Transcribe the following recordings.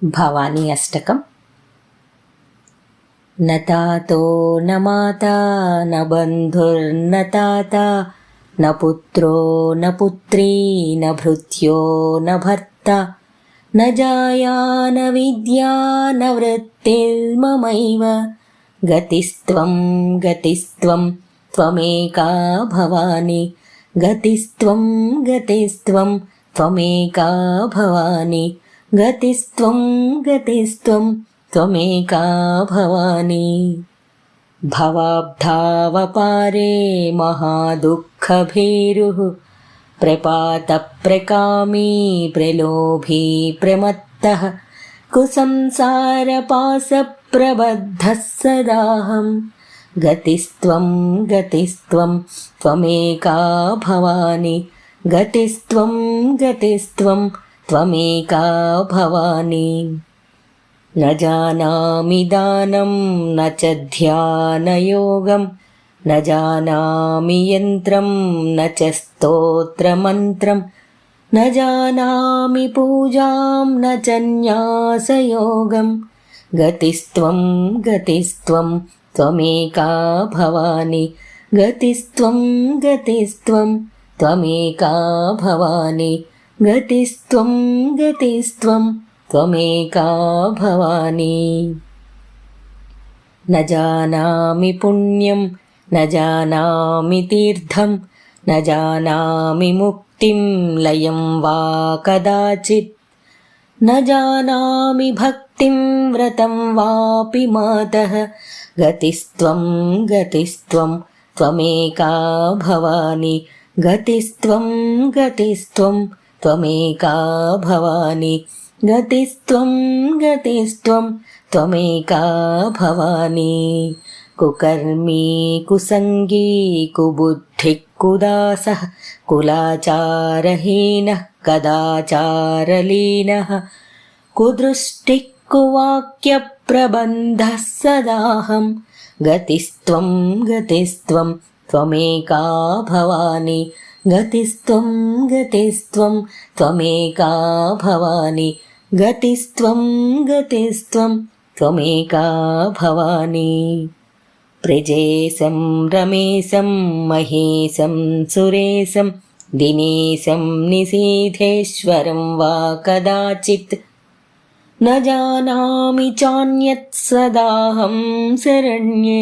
భవానీ అష్టకం. न तातो न माता न बन्धुर्न ताता न पुत्रो न पुत्री न भृत्यो न भर्ता न जाया न विद्या न वृत्तिर्ममैव गतिस्त्वं गतिस्त्वं त्वमेका भवानी गतिस्त्वं गतिस्त्वं त्वमेका भवानी गतिस्त्वं गतिस्त्वं त्वमेका भवानी। भवाब्धावपारे महादुःखभीरुः प्रपातप्रकामी प्रलोभी प्रमत्तः कुसंसारपाशप्रबद्धः सदाहं गतिस्त्वं गतिस्त्वं त्वमेका भवानी गतिस्त्वं गतिस्त्वं त्वमेका भवानी। न जानामि दानं न च ध्यानयोगं न जानामि यन्त्रं न च स्तोत्रमन्त्रं न जानामि पूजां न च न्यासयोगं गतिस्त्वं गतिस्त्वं त्वमेका भवानी गतिस्त्वं गतिस्त्वं त्वमेका भवानी गतिस्त्वं गतिस्त्वं त्वमेका भवानी। न जानामि पुण्यं न जानामि तीर्थं न जानामि मुक्तिं लयं वा कदाचित् न जानामि भक्तिं व्रतं वापि मातः गतिस्त्वं गतिस्त्वं त्वमेका भवानी गतिस्त्वं गतिस्त्वं त्वमेका भवानी गतिस्त्वं गतिस्त्वं त्वमेका भवानी। कुकर्मी कुसंगी कुबुद्धिः कुदासः कुलाचारहीनः कदाचारलीनः कुदृष्टिः कुवाक्यप्रबन्धः सदाहं गतिस्त्वं गतिस्त्वं त्वमेका भवानी गतिस्त्वं गतिस्त्वं त्वमेका भवानी गतिस्त्वं गतिस्त्वं त्वमेका भवानी। प्रजेशं रमेशं महेशं सुरेशं दिनेशं निशीथेश्वरं वा कदाचित् न जानामि चान्यत् सदाहं शरण्ये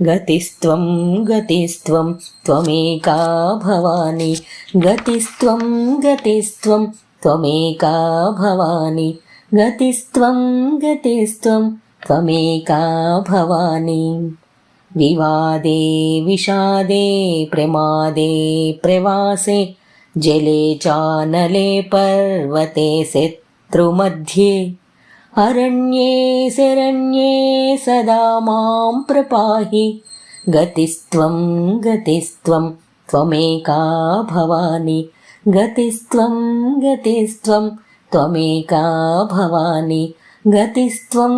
गतिस्त्वं गतिस्त्वं त्वमेका भवानी गतिस्त्वं गतिस्त्वं त्वमेका भवानी गतिस्त्वं गतिस्त्वं त्वमेका भवानी। विवादे विषादे प्रमादे प्रवासे जले चानले पर्वते शत्रुमध्ये अरण्ये शरण्ये सदा मां प्रपाहि गतिस्त्वं गतिस्त्वं त्वमेका भवानी गतिस्त्वं गतिस्त्वं त्वमेका भवानी गतिस्त्वं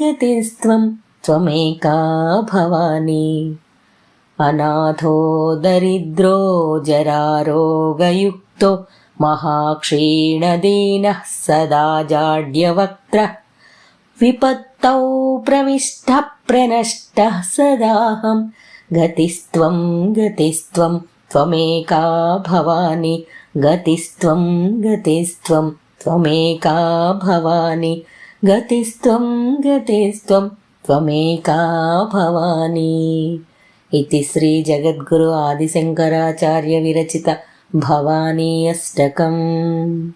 गतिस्त्वं त्वमेका भवानी। अनाथो दरिद्रो जरारोगयुक्तो महाक्षीणदीनः सदा जाड्यवक्त्रः विपत्तौ प्रविष्टः प्रनष्टः सदाहं गतिस्त्वं गतिस्त्वं त्वमेका भवानी गतिस्त्वं गतिस्त्वं त्वमेका भवानी गतिस्त्वं गतिस्त्वं त्वमेका भवानी। इति श्री जगद्गुरु आदिशंकराचार्य विरचित भवानी अष्टकम्।